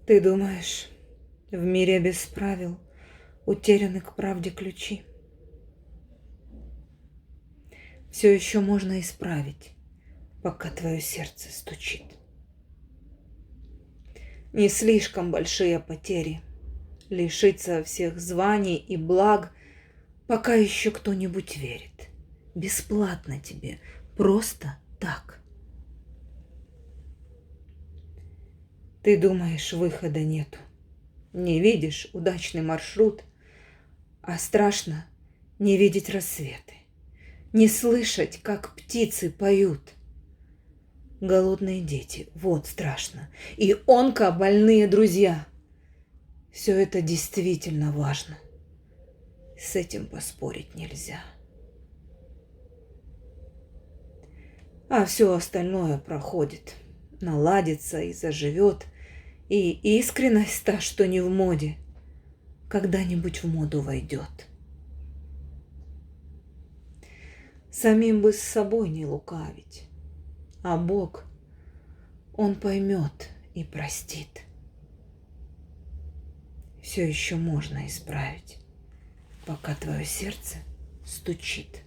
Ты думаешь, в мире без правил утеряны к правде ключи? Все еще можно исправить, пока твое сердце стучит. Не слишком большие потери, лишиться всех званий и благ, пока еще кто-нибудь верит. Бесплатно тебе, просто так. Ты думаешь, выхода нету, не видишь удачный маршрут, а страшно не видеть рассветы, не слышать, как птицы поют. Голодные дети, вот страшно, и онкобольные друзья. Все это действительно важно. С этим поспорить нельзя. А все остальное проходит, наладится и заживет. И искренность та, что не в моде, когда-нибудь в моду войдет. Самим бы с собой не лукавить, а Бог, Он поймет и простит. Все еще можно исправить, пока твое сердце стучит.